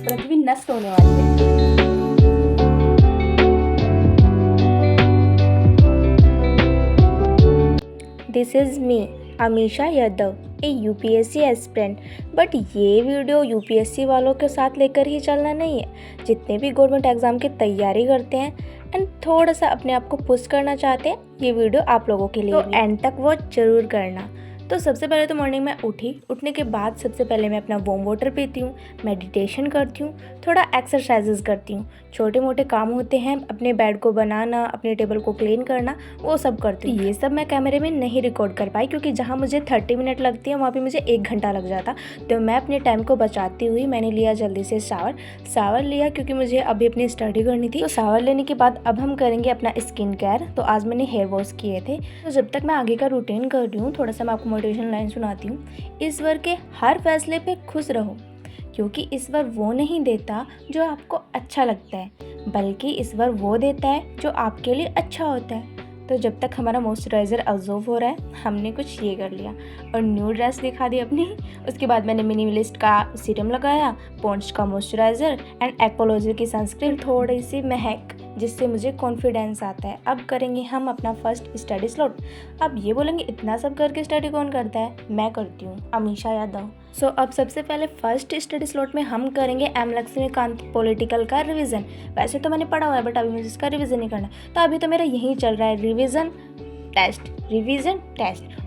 पृथ्वी नष्ट होने वाली है। This is me Amisha Yadav, a UPSC aspirant. But ये वीडियो यूपीएससी वालों के साथ लेकर ही चलना नहीं है। जितने भी गवर्नमेंट एग्ज़ाम की तैयारी करते हैं एंड थोड़ा सा अपने आप को पुश करना चाहते हैं, ये वीडियो आप लोगों के लिए, तो एंड तक वो ज़रूर करना। तो सबसे पहले तो मॉर्निंग में उठने के बाद सबसे पहले मैं अपना वार्म वाटर पीती हूँ, मेडिटेशन करती हूँ, थोड़ा एक्सरसाइजेस करती हूँ। छोटे मोटे काम होते हैं, अपने बेड को बनाना, अपने टेबल को क्लीन करना, वो सब करती हूँ। ये सब मैं कैमरे में नहीं रिकॉर्ड कर पाई क्योंकि जहाँ मुझे 30 मिनट लगती है वहाँ पे मुझे 1 घंटा लग जाता। तो मैं अपने टाइम को बचाती हुई मैंने लिया जल्दी से शावर लिया क्योंकि मुझे अभी अपनी स्टडी करनी थी। तो शावर लेने के बाद अब हम करेंगे अपना स्किन केयर। तो आज मैंने हेयर वॉश किए थे। तो जब तक मैं आगे का रूटीन कर रही हूँ, थोड़ा सा मैं आपको मोटिवेशन लाइन सुनाती हूँ। ईश्वर के हर फैसले पे खुश रहो क्योंकि ईश्वर वो नहीं देता जो आपको अच्छा लगता है, बल्कि ईश्वर वो देता है जो आपके लिए अच्छा होता है। तो जब तक हमारा मॉइस्चराइज़र अब्जॉर्ब हो रहा है, हमने कुछ ये कर लिया और न्यू ड्रेस दिखा दी अपनी। उसके बाद मैंने मिनिमलिस्ट का सीरम लगाया, पॉन्ड्स का मॉइस्चराइज़र एंड एक्वालॉजी की सनस्क्रीन, थोड़ी सी महक जिससे मुझे कॉन्फिडेंस आता है। अब करेंगे हम अपना फर्स्ट स्टडी स्लॉट। अब ये बोलेंगे इतना सब करके स्टडी कौन करता है? मैं करती हूँ, अमीशा यादव। सो अब सबसे पहले फर्स्ट स्टडी स्लॉट में हम करेंगे एम लक्ष्मीकांत पॉलिटिकल का रिवीजन। वैसे तो मैंने पढ़ा हुआ है बट अभी मुझे इसका रिवीजन नहीं करना। तो अभी तो मेरा यही चल रहा है, रिवीजन टेस्ट।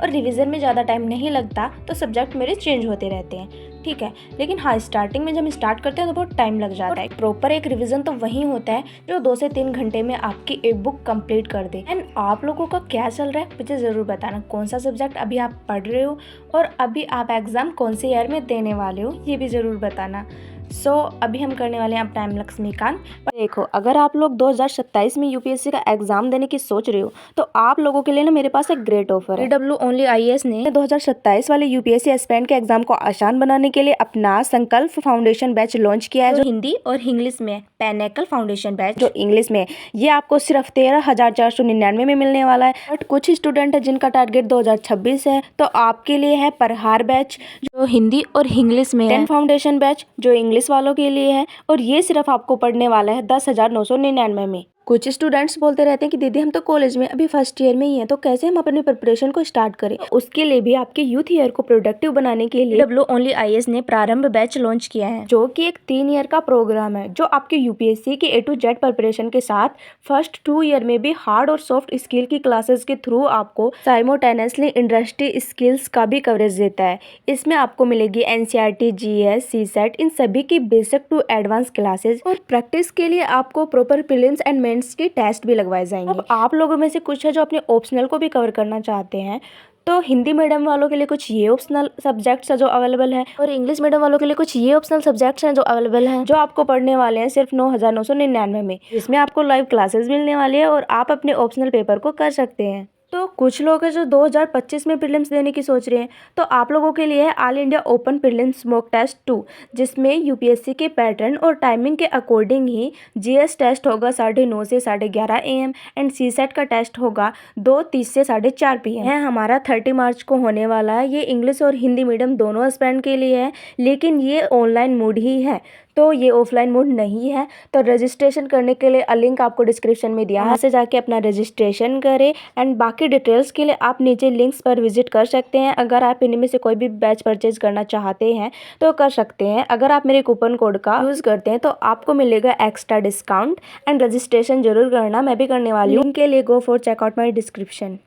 और रिवीजन में ज़्यादा टाइम नहीं लगता, तो सब्जेक्ट मेरे चेंज होते रहते हैं, ठीक है। लेकिन हाँ, स्टार्टिंग में जब हम स्टार्ट करते हैं तो बहुत टाइम लग जाता है। प्रॉपर एक रिवीजन तो वही होता है जो 2 से 3 घंटे में आपकी एक बुक कंप्लीट कर दे। एंड आप लोगों का क्या चल रहा है मुझे ज़रूर बताना, कौन सा सब्जेक्ट अभी आप पढ़ रहे हो और अभी आप एग्ज़ाम कौन से ईयर में देने वाले हो, ये भी ज़रूर बताना। सो अभी हम करने वाले हैं अपना एम लक्ष्मीकांत। पर देखो, अगर आप लोग 2027 में यूपीएससी का एग्जाम देने की सोच रहे हो तो आप लोगों के लिए ना मेरे पास एक ग्रेट ऑफर है। डब्ल्यू ओनली आईएएस ने 2027 वाले यूपीएससी एस्पिरेंट के एग्जाम को आसान बनाने के लिए अपना संकल्प फाउंडेशन बैच लॉन्च किया है, जो हिंदी और इंग्लिश में पैनेकल फाउंडेशन बैच जो इंग्लिश में, ये आपको सिर्फ 13,499 में मिलने वाला है। बट कुछ स्टूडेंट है जिनका टारगेट 2026 है, तो आपके लिए है प्रहार बैच जो हिंदी और इंग्लिश में, 10 फाउंडेशन बैच जो इंग्लिश वालों के लिए है, और ये सिर्फ आपको पढ़ने वाला है 10,999 में। कुछ स्टूडेंट्स बोलते रहते हैं कि दीदी हम तो कॉलेज में अभी फर्स्ट ईयर में ही हैं, तो कैसे हम अपनी प्रिपरेशन को स्टार्ट करें। उसके लिए भी आपके यूथ ईयर को प्रोडक्टिव बनाने के लिए डब्ल्यू ओनली आईएएस ने प्रारंभ बैच लॉन्च किया है, जो कि एक 3 ईयर का प्रोग्राम है जो आपके यूपीएससी के A to Z प्रिपरेशन के साथ फर्स्ट 2 ईयर में भी हार्ड और सॉफ्ट स्किल की क्लासेस के थ्रू आपको साइमल्टेनियसली इंडस्ट्री स्किल्स का भी कवरेज देता है। इसमें आपको मिलेगी एनसीईआरटी, जीएस, सीसेट, इन सभी की बेसिक टू एडवांस क्लासेस, और प्रैक्टिस के लिए आपको प्रॉपर प्रीलिम्स एंड मेंस के टेस्ट भी लगवाए जाएंगे। अब आप लोगों में से कुछ है जो अपने ऑप्शनल को भी कवर करना चाहते हैं, तो हिंदी मीडियम वालों के लिए कुछ ये ऑप्शनल सब्जेक्ट्स है जो अवेलेबल है, और इंग्लिश मीडियम वालों के लिए कुछ ये ऑप्शनल सब्जेक्ट्स हैं जो अवेलेबल हैं, जो आपको पढ़ने वाले हैं सिर्फ 9,999 में। इसमें आपको लाइव क्लासेस मिलने वाली है और आप अपने ऑप्शनल पेपर को कर सकते हैं। तो कुछ लोग हैं जो 2025 में प्रीलिम्स देने की सोच रहे हैं, तो आप लोगों के लिए है all India open prelims mock test 2, जिसमें यूपीएससी के पैटर्न और टाइमिंग के अकॉर्डिंग ही जीएस टेस्ट होगा 9:30 से 11:30 AM एंड सीसेट का टेस्ट होगा 2:30 से 4:30 PM है। हमारा 30 मार्च को होने वाला है। ये इंग्लिश और हिंदी मीडियम दोनों एस्पिरेंट के लिए है, लेकिन ये ऑनलाइन मोड ही है, तो ये ऑफलाइन मोड नहीं है। तो रजिस्ट्रेशन करने के लिए लिंक आपको डिस्क्रिप्शन में दिया है, वहाँ से जाके अपना रजिस्ट्रेशन करें एंड बाकी डिटेल्स के लिए आप नीचे लिंक्स पर विजिट कर सकते हैं। अगर आप इनमें से कोई भी बैच परचेज करना चाहते हैं तो कर सकते हैं। अगर आप मेरे कूपन कोड का यूज़ करते हैं तो आपको मिलेगा एक्स्ट्रा डिस्काउंट। एंड रजिस्ट्रेशन जरूर करना, मैं भी करने वाली हूँ। के लिए go for checkout my description.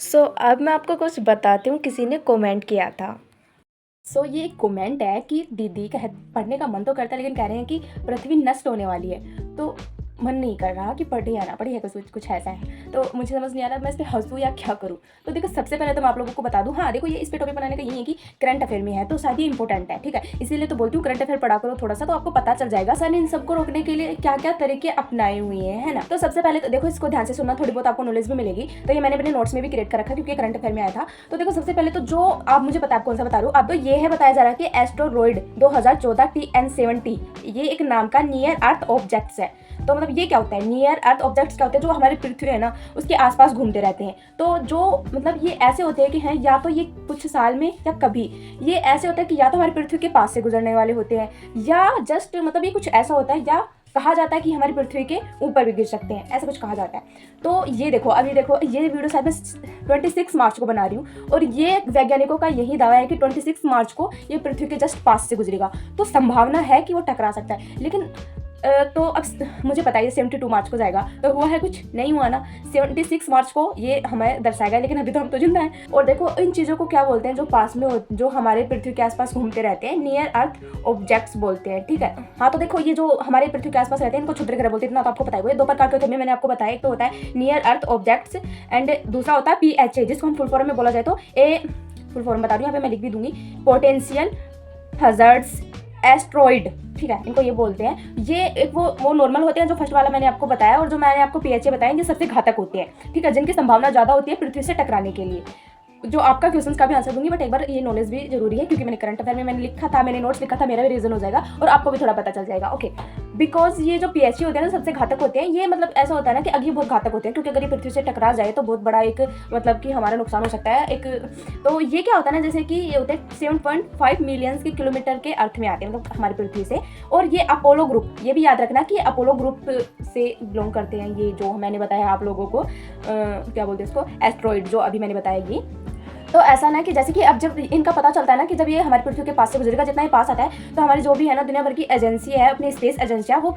So अब मैं आपको कुछ बताती हूँ, किसी ने कॉमेंट किया था। सो ये एक कमेंट है कि दीदी का पढ़ने का मन तो करता है लेकिन कह रहे हैं कि पृथ्वी नष्ट होने वाली है, तो मन नहीं कर रहा कि पढ़े या ना पढ़े, कुछ ऐसा है। तो मुझे समझ नहीं आ रहा मैं इस पर हंसूँ या क्या करूँ। तो देखो, सबसे पहले तो मैं आप लोगों को बता दूँ, हाँ देखो, ये इस पे टॉपिक बनाने का यही है कि करंट अफेयर में है तो शायद ये इंपॉर्टेंट है, ठीक है। इसीलिए तो बोलती हूँ करंट अफेयर पढ़ा करो थोड़ा सा, तो आपको पता चल जाएगा सर ने इन सबको रोकने के लिए क्या क्या तरीके अपनाए हुए हैं, है ना। तो सबसे पहले तो देखो, इसको ध्यान से सुनना, थोड़ी बहुत आपको नॉलेज भी मिलेगी। तो ये मैंने अपने नोट्स में भी क्रिएट कर रखा क्योंकि करंट अफेयर में आया था। तो देखो, सबसे पहले तो जो आप मुझे पता, आप कौन सा बता रहे हो, अब तो ये है बताया जा रहा है कि एस्ट्रोनॉइड 2014 TN70 ये एक नाम का नियर अर्थ ऑब्जेक्ट्स है। तो मतलब मतलब ये क्या होता है, नियर अर्थ ऑब्जेक्ट्स क्या होते हैं, जो हमारी पृथ्वी है ना उसके आसपास घूमते रहते हैं। तो जो मतलब ये ऐसे होते हैं कि हैं या तो ये कुछ साल में या कभी ये ऐसे होता है कि या तो हमारी पृथ्वी के पास से गुजरने वाले होते हैं, या जस्ट मतलब ये कुछ ऐसा होता है, या कहा जाता है कि हमारी पृथ्वी के ऊपर भी गिर सकते हैं, ऐसा कुछ कहा जाता है। तो ये देखो, अभी देखो ये वीडियो शायद मैं 26 मार्च को बना रही हूँ, और ये वैज्ञानिकों का यही दावा है कि 26 मार्च को ये पृथ्वी के जस्ट पास से गुजरेगा। तो संभावना है कि वो टकरा सकता है, लेकिन तो अब मुझे पता है ये 72 मार्च को जाएगा, तो हुआ है कुछ नहीं हुआ ना, 76 मार्च को ये हमें दर्शाएगा, लेकिन अभी तो हम तो जिंदा हैं। और देखो इन चीज़ों को क्या बोलते हैं, जो पास में जो हमारे पृथ्वी के आसपास घूमते रहते हैं, नियर अर्थ ऑब्जेक्ट्स बोलते हैं, ठीक है। हाँ, तो देखो ये जो हमारे पृथ्वी के आसपास रहते हैं इनको क्षुद्र ग्रह बोलते हैं, इतना तो आपको पता है। ये दो प्रकार के होते हैं, मैंने आपको बताया, एक तो होता है नियर अर्थ ऑब्जेक्ट्स एंड दूसरा होता है PHA, जिसको हम फुल फॉर्म में बोला जाए तो फुल फॉर्म बता रही हूँ, यहाँ पे मैं लिख भी दूंगी, पोटेंशियल हैजर्ड्स एस्ट्रॉइड, ठीक है, इनको ये बोलते हैं। ये एक वो नॉर्मल होते हैं जो फर्स्ट वाला मैंने आपको बताया, और जो मैंने आपको PHA बताया, ये सबसे घातक होते हैं, ठीक है, जिनकी संभावना ज़्यादा होती है पृथ्वी से टकराने के लिए। जो आपका क्वेश्चंस का भी आंसर दूंगी, बट एक बार ये नॉलेज भी जरूरी है, क्योंकि मैंने करंट अफेयर में मैंने लिखा था, मैंने नोट्स लिखा था, मेरा भी रीजन हो जाएगा और आपको भी थोड़ा पता चल जाएगा। ओके, बिकॉज ये जो PHA होते हैं ना सबसे घातक होते हैं। ये मतलब ऐसा होता है ना कि अगर ये बहुत घातक होते हैं, क्योंकि अगर ये पृथ्वी से टकरा जाए तो बहुत बड़ा एक मतलब कि हमारा नुकसान हो सकता है। एक तो ये क्या होता है ना, जैसे कि ये होते हैं 7.5 मिलियन के किलोमीटर के अर्थ में आते हैं, मतलब हमारी पृथ्वी से। और ये अपोलो ग्रुप, ये भी याद रखना कि अपोलो ग्रुप से बिलोंग करते हैं, ये जो मैंने बताया आप लोगों को क्या बोलते हैं इसको, एस्ट्रॉइड, जो अभी मैंने बताया ये। तो ऐसा ना कि जैसे कि अब जब इनका पता चलता है ना कि जब ये हमारी पृथ्वी के पास से गुजरेगा, जितना ही पास आता है, तो हमारी जो भी है ना दुनिया भर की एजेंसी है, अपनी स्पेस एजेंसियाँ, वो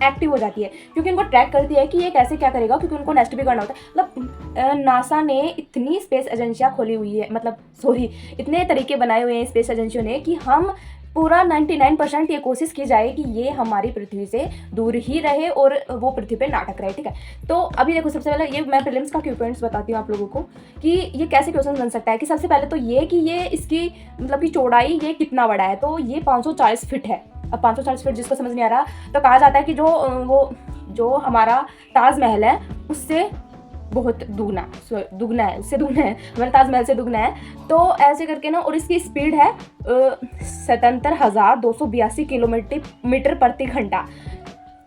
एक्टिव हो जाती है, क्योंकि उनको ट्रैक करती है कि ये कैसे क्या करेगा, क्योंकि उनको नेक्स्ट भी करना होता है। मतलब नासा ने इतनी स्पेस एजेंसियाँ खोली हुई है, मतलब सॉरी इतने तरीके बनाए हुए हैं स्पेस एजेंसियों ने, कि हम पूरा 99% ये कोशिश की जाए कि ये हमारी पृथ्वी से दूर ही रहे और वो पृथ्वी पे नाटक रहे, ठीक है। तो अभी देखो, सबसे पहले ये मैं प्रीलिम्स का क्वेश्चंस बताती हूँ आप लोगों को कि ये कैसे क्वेश्चन बन सकता है। कि सबसे पहले तो ये कि ये इसकी मतलब कि चौड़ाई ये कितना बड़ा है, तो ये 540 फीट है। अब 540 फीट जिसको समझ नहीं आ रहा, तो कहा जाता है कि जो हमारा ताजमहल है उससे बहुत दुगना है, उससे दुगना है, हमारे ताजमहल से दुगना है। तो ऐसे करके ना, और इसकी स्पीड है 77,282 किलोमीटर प्रति घंटा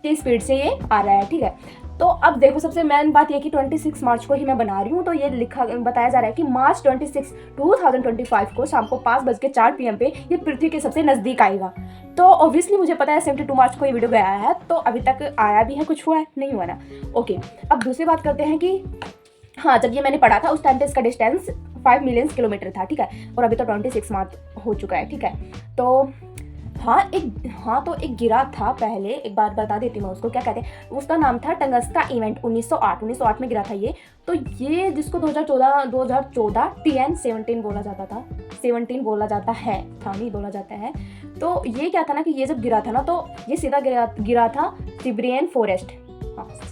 की स्पीड से ये आ रहा है, ठीक है। तो अब देखो, सबसे मेन बात ये कि 26 मार्च को ही मैं बना रही हूँ, तो ये बताया जा रहा है कि मार्च 26, 2025 को शाम को 5:04 PM पे ये पृथ्वी के सबसे नज़दीक आएगा। तो ऑब्वियसली मुझे पता है 72 मार्च को ये वीडियो गया है, तो अभी तक आया भी है, कुछ हुआ है नहीं हुआ ना। ओके, अब दूसरी बात करते हैं कि हाँ, जब ये मैंने पढ़ा था उस टाइम पे इसका डिस्टेंस 5 मिलियन किलोमीटर था, ठीक है, और अभी तो 26 मार्च हो चुका है, ठीक है। तो तो एक गिरा था पहले, एक बात बता देती हूँ मैं उसको क्या कहते हैं। उसका नाम था टंगस्ता इवेंट, 1908 में गिरा था ये। तो ये जिसको 2014 TN17 बोला जाता था, 17 बोला जाता है, नहीं बोला जाता है। तो ये क्या था ना कि ये जब गिरा था ना, तो ये सीधा गिरा था सिब्रियन फॉरेस्ट,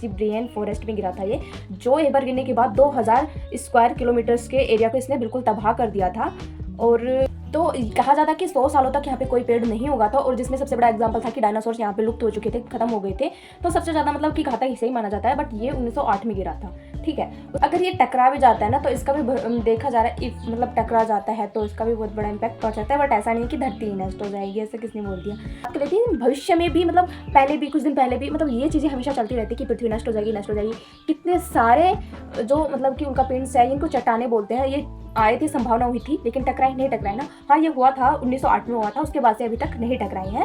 सिब्रियन फॉरेस्ट में गिरा था ये, जो एक बार गिरने के बाद 2000 स्क्वायर किलोमीटर्स के एरिया को इसने बिल्कुल तबाह कर दिया था। और तो कहा जाता है कि 100 सालों तक यहाँ पे कोई पेड़ नहीं होगा था, और जिसमें सबसे बड़ा एग्जांपल था कि डायनासोर्स यहाँ पे लुप्त हो चुके थे, खत्म हो गए थे। तो सबसे ज़्यादा मतलब कि घातक इसे ही माना जाता है, बट ये 1908 में गिरा था, ठीक है। अगर ये टकरा भी जाता है ना, तो इसका भी देखा जा रहा है, मतलब टकरा जाता है तो इसका भी बहुत बड़ा इंपैक्ट पहुँच जाता है। बट ऐसा नहीं कि धरती ही नष्ट हो जाएगी, ऐसा किसने बोल दिया। लेकिन भविष्य में भी, मतलब पहले भी, कुछ दिन पहले भी, मतलब ये चीज़ें हमेशा चलती रहती कि पृथ्वी नष्ट हो जाएगी, नष्ट हो जाएगी। कितने सारे जो मतलब कि उनका पिंड्स है, इनको चट्टाने बोलते हैं, ये आए थे, संभावना हुई थी, लेकिन टकराई नहीं, टकराई ना। हाँ, ये हुआ था 1908 में हुआ था, उसके बाद से अभी तक नहीं टकराई है।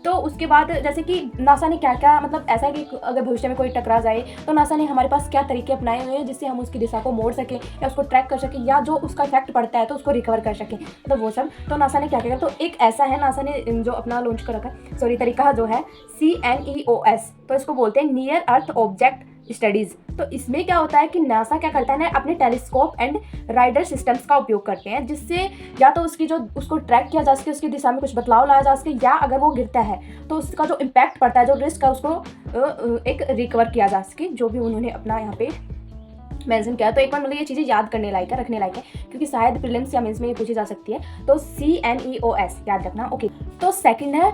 तो उसके बाद जैसे कि नासा ने क्या क्या, मतलब ऐसा है कि अगर भविष्य में कोई टकरा जाए तो नासा ने हमारे पास क्या तरीके अपनाए हुए हैं जिससे हम उसकी दिशा को मोड़ सकें, या उसको ट्रैक कर सकें, या जो उसका इफेक्ट पड़ता है तो उसको रिकवर कर सकें, मतलब वो सब। तो नासा ने क्या किया, तो एक ऐसा है, नासा ने जो अपना लॉन्च कर रखा, तरीका जो है CNEOS, तो इसको बोलते हैं नियर अर्थ ऑब्जेक्ट स्टडीज़। तो इसमें क्या होता है कि नासा क्या करता है ना, अपने टेलीस्कोप एंड राइडर सिस्टम्स का उपयोग करते हैं, जिससे या तो उसको ट्रैक किया जा सके, उसकी दिशा में कुछ बदलाव लाया जा सके, या अगर वो गिरता है तो उसका जो इम्पैक्ट पड़ता है, जो रिस्क है, उसको एक रिकवर किया जा सके, जो भी उन्होंने अपना यहाँ पे मेंशन किया। तो एक बार मतलब ये चीज़ें याद करने लायक है, रखने लायक है, क्योंकि शायद प्रीलिम्स या मेंस में ये पूछी जा सकती है। तो CNEOS याद रखना। ओके, तो सेकंड है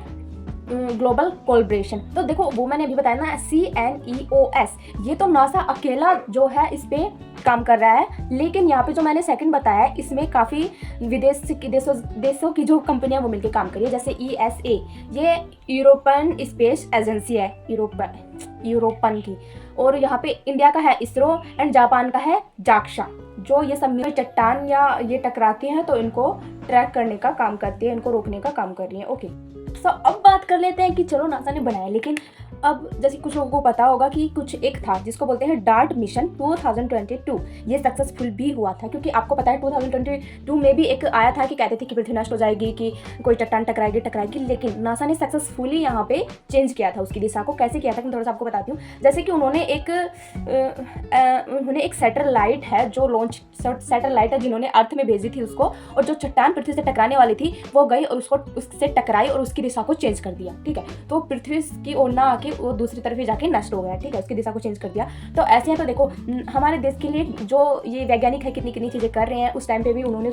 ग्लोबल कोलब्रेशन। तो देखो, वो मैंने अभी बताया ना, CNEOS, ये तो नासा अकेला जो है इस पे काम कर रहा है, लेकिन यहाँ पे जो मैंने सेकंड बताया है, इसमें काफ़ी देशों की जो कंपनियां वो मिलकर काम कर रही है, जैसे ESA, ये यूरोपियन स्पेस एजेंसी है, यूरोपन की, और यहाँ पे इंडिया का है इसरो एंड जापान का है जाक्सा, जो ये सब मिलकर चट्टान या ये टकराती हैं तो इनको ट्रैक करने का काम करती है, इनको रोकने का काम कर रही है। ओके, सो अब बात कर लेते हैं कि चलो नासा ने बनाया, लेकिन अब जैसे कुछ लोगों को पता होगा कि कुछ एक था जिसको बोलते हैं डार्ट मिशन 2022, ये सक्सेसफुल भी हुआ था, क्योंकि आपको पता है 2022 में भी एक आया था कि कहते थे कि पृथ्वी नष्ट हो जाएगी, कि कोई चट्टान टकराएगी, लेकिन नासा ने सक्सेसफुली यहाँ पे चेंज किया था उसकी दिशा को। कैसे किया था मैं थोड़ा सा आपको बताती हूँ। जैसे कि उन्होंने एक सैटेलाइट है जो लॉन्च सैटेलाइट है जिन्होंने अर्थ में भेजी थी उसको, और जो चट्टान पृथ्वी से टकराने वाली थी वो गई और उससे टकराई और उसकी दिशा को चेंज कर दिया। ठीक है, तो पृथ्वी की ओर ना आके वो दूसरी तरफ ही जाके नष्ट हो गया। ठीक है, उसकी दिशा को चेंज कर दिया। तो ऐसे हैं, तो देखो हमारे देश के लिए जो ये वैज्ञानिक है कितनी कितनी चीज़ें कर रहे हैं, उस टाइम पे भी उन्होंने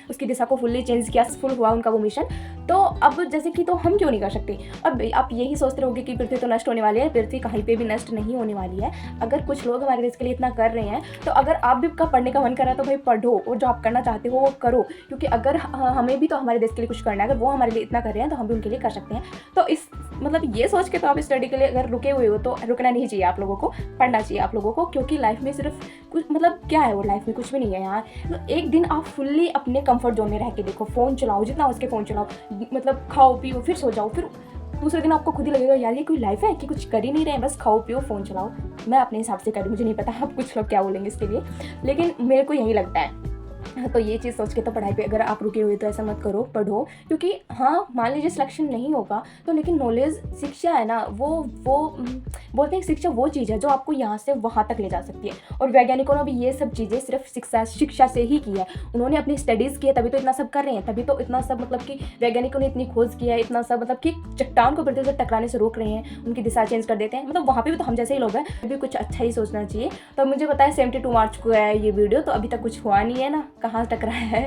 उसकी दिशा को फुल्ली चेंज किया, सक्सेसफुल हुआ उनका वो मिशन। तो अब जैसे कि तो हम क्यों नहीं कर सकते। अब आप यही सोचते रहोगे कि पृथ्वी तो नष्ट होने वाली है, पृथ्वी कहीं पे भी नष्ट नहीं होने वाली है। अगर कुछ लोग हमारे देश के लिए इतना कर रहे हैं, तो अगर आप भी का पढ़ने का मन कर रहा है तो भाई पढ़ो, और जो आप करना चाहते हो वो करो, क्योंकि अगर हमें भी तो हमारे देश के लिए कुछ करना है, अगर वो हमारे लिए इतना कर रहे हैं तो हम भी उनके लिए कर सकते हैं। तो इस मतलब ये सोच के तो आप स्टडी के लिए अगर रुके हुए हो तो रुकना नहीं चाहिए, आप लोगों को पढ़ना चाहिए आप लोगों को, क्योंकि लाइफ में सिर्फ कुछ मतलब क्या है वो, लाइफ में कुछ भी नहीं है यार। तो एक दिन आप फुल्ली अपने कंफर्ट जोन में रह के देखो, फ़ोन चलाओ जितना हो सके फ़ोन चलाओ, मतलब खाओ पियो फिर सो जाओ, फिर दूसरे दिन आपको खुद ही लगेगा यार ये कोई लाइफ है कि कुछ कर ही नहीं रहे हैं, बस खाओ पियो फ़ोन चलाओ। मैं अपने हिसाब से करूँ, मुझे नहीं पता आप कुछ लोग क्या बोलेंगे इसके लिए, लेकिन मेरे को यही लगता है। तो ये चीज़ सोच के तो पढ़ाई पे अगर आप रुके हुए तो ऐसा मत करो, पढ़ो, क्योंकि हाँ मान लीजिए सिलेक्शन नहीं होगा तो लेकिन नॉलेज शिक्षा है ना, वो बोलते हैं शिक्षा वो चीज़ है जो आपको यहाँ से वहाँ तक ले जा सकती है। और वैज्ञानिकों ने भी ये सब चीज़ें सिर्फ शिक्षा से ही की है, उन्होंने अपनी स्टडीज़ की है, तभी तो इतना सब कर रहे हैं, तभी तो इतना सब मतलब कि वैज्ञानिकों ने इतनी खोज की है, इतना सब मतलब कि चट्टान को पृथ्वी से टकराने से रोक रहे हैं, उनकी दिशा चेंज कर देते हैं। मतलब वहाँ पर भी तो हम जैसे ही लोग हैं, अभी कुछ अच्छा ही सोचना चाहिए। तो मुझे पता है 72 मार्च को है ये वीडियो, तो अभी तक कुछ हुआ नहीं है ना, कहाँ टकरा है,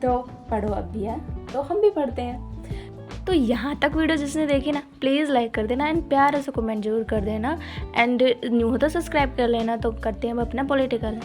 तो पढ़ो अब भी है, तो हम भी पढ़ते हैं। तो यहाँ तक वीडियो जिसने देखी ना, प्लीज़ लाइक कर देना एंड प्यार से कमेंट जरूर कर देना, एंड न्यू हो तो सब्सक्राइब कर लेना। तो करते हैं हम अपना पॉलिटिकल।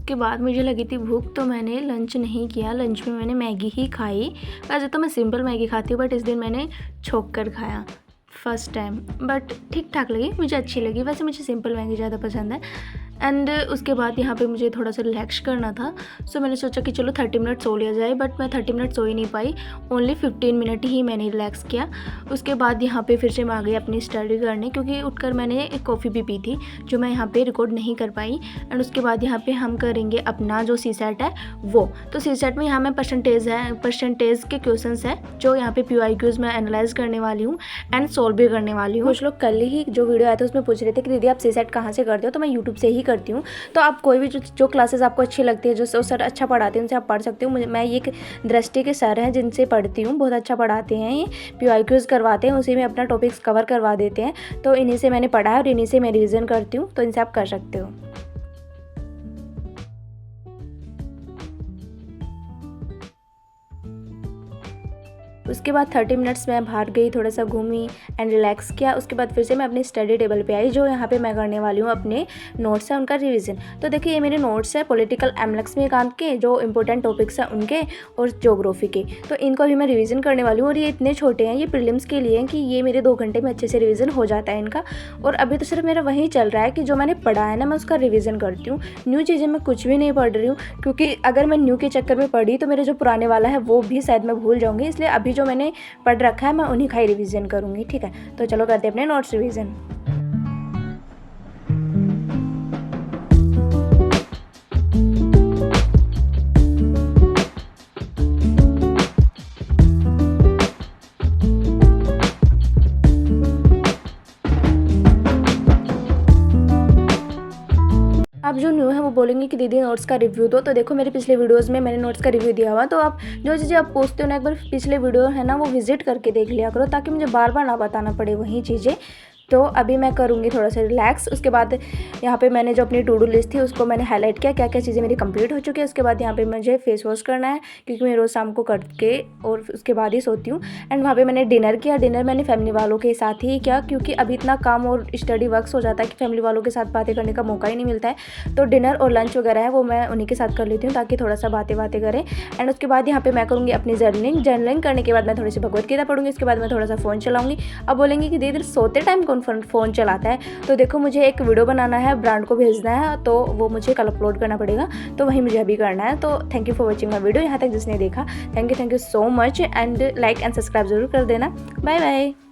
के बाद मुझे लगी थी भूख, तो मैंने लंच नहीं किया। लंच में मैंने मैगी ही खाई। वैसे तो मैं सिंपल मैगी खाती हूँ, बट इस दिन मैंने छोक कर खाया फर्स्ट टाइम, बट ठीक ठाक लगी, मुझे अच्छी लगी। वैसे मुझे सिंपल मैगी ज़्यादा पसंद है। एंड उसके बाद यहाँ पे मुझे थोड़ा सा रिलैक्स करना था, सो मैंने सोचा कि चलो 30 मिनट सो लिया जाए, बट मैं 30 मिनट सो ही नहीं पाई, ओनली 15 मिनट ही मैंने रिलैक्स किया। उसके बाद यहाँ पे फिर से मैं आ गई अपनी स्टडी करने, क्योंकि उठकर मैंने एक कॉफ़ी भी पी थी जो मैं यहाँ पे रिकॉर्ड नहीं कर पाई। एंड उसके बाद यहाँ पे हम करेंगे अपना जो CSAT है वो। तो CSAT में यहाँ में परसेंटेज के क्वेश्चन है जो यहाँ पे PYQs मैं एनालाइज करने वाली हूँ एंड सॉल्व भी करने वाली हूँ। कुछ लोग कल ही जो वीडियो आया था उसमें पूछ रहे थे कि दीदी आप CSAT कहाँ से करते हो, तो मैं यूट्यूब से ही करती हूँ। तो आप कोई भी जो क्लासेस आपको अच्छी लगती है, जो सर अच्छा पढ़ाते हैं, उनसे आप पढ़ सकते हो। मैं ये एक दृष्टि के सर हैं जिनसे पढ़ती हूँ, बहुत अच्छा पढ़ाते हैं। ये PYQs करवाते हैं, उसी में अपना टॉपिक्स कवर करवा देते हैं। तो इन्हीं से मैंने पढ़ा है और इन्हीं से मैं रिविज़न करती हूँ, तो इनसे आप कर सकते हो। उसके बाद 30 मिनट्स मैं बाहर गई, थोड़ा सा घूमी एंड रिलैक्स किया। उसके बाद फिर से मैं अपनी स्टडी टेबल पे आई, जो यहाँ पे मैं करने वाली हूँ अपने नोट्स है उनका रिवीजन। तो देखिए ये मेरे नोट्स है पॉलिटिकल एमलेक्स में काम के, जो इंपॉर्टेंट टॉपिक्स हैं उनके, और ज्योग्राफी के। तो इनको अभी मैं रिवीजन करने वाली हूँ, और ये इतने छोटे हैं, ये प्रीलिम्स के लिए हैं कि ये मेरे 2 घंटे में अच्छे से रिवीजन हो जाता है इनका। और अभी तो सिर्फ मेरा वही चल रहा है कि जो मैंने पढ़ा है ना, मैं उसका रिवीजन करती हूँ। न्यू चीज़ें मैं कुछ भी नहीं पढ़ रही हूँ, क्योंकि अगर मैं न्यू के चक्कर में पढ़ी तो मेरे जो पुराने वाला है वो भी शायद मैं भूल जाऊँगी। इसलिए अभी जो मैंने पढ़ रखा है मैं उन्हीं का ही रिवीजन करूँगी, ठीक है। तो चलो करते हैं अपने नोट्स रिवीजन। अब जो न्यू है वो बोलेंगे कि दीदी नोट्स का रिव्यू दो। तो देखो मेरे पिछले वीडियोस में मैंने नोट्स का रिव्यू दिया हुआ, तो आप जो चीज़ें आप पूछते हो ना, एक बार पिछले वीडियो है ना वो विजिट करके देख लिया करो, ताकि मुझे बार बार ना बताना पड़े वही चीज़ें। तो अभी मैं करूँगी थोड़ा सा रिलैक्स। उसके बाद यहाँ पे मैंने जो अपनी टू डू लिस्ट थी उसको मैंने हाईलाइट किया, क्या क्या चीज़ें मेरी कंप्लीट हो चुकी है। उसके बाद यहाँ पे मुझे फेस वॉश करना है, क्योंकि मैं रोज़ शाम को करके और उसके बाद ही सोती हूँ। एंड वहाँ पे मैंने डिनर किया। डिनर मैंने फैमिली वालों के साथ ही किया, क्योंकि अभी इतना काम और स्टडी वर्क्स हो जाता है कि फैमिली वालों के साथ बातें करने का मौका ही नहीं मिलता है। तो डिनर और लंच वगैरह है वो मैं उन्हीं के साथ कर लेती हूँ, ताकि थोड़ा सा बातें करें। एंड उसके बाद यहाँ पे मैं करूँगी अपनी जर्नलिंग करने के बाद मैं थोड़ी सी भगवत गीता पढ़ूँगी। उसके बाद मैं थोड़ा सा फ़ोन चलाऊँगी। अब बोलेंगे कि दीदी सोते टाइम कौन फ़ोन चलाता है। तो देखो मुझे एक वीडियो बनाना है, ब्रांड को भेजना है, तो वो मुझे कल अपलोड करना पड़ेगा, तो वही मुझे अभी करना है। तो thank you for watching my video. यहाँ तक जिसने देखा thank you so much, and like and subscribe जरूर कर देना। Bye bye.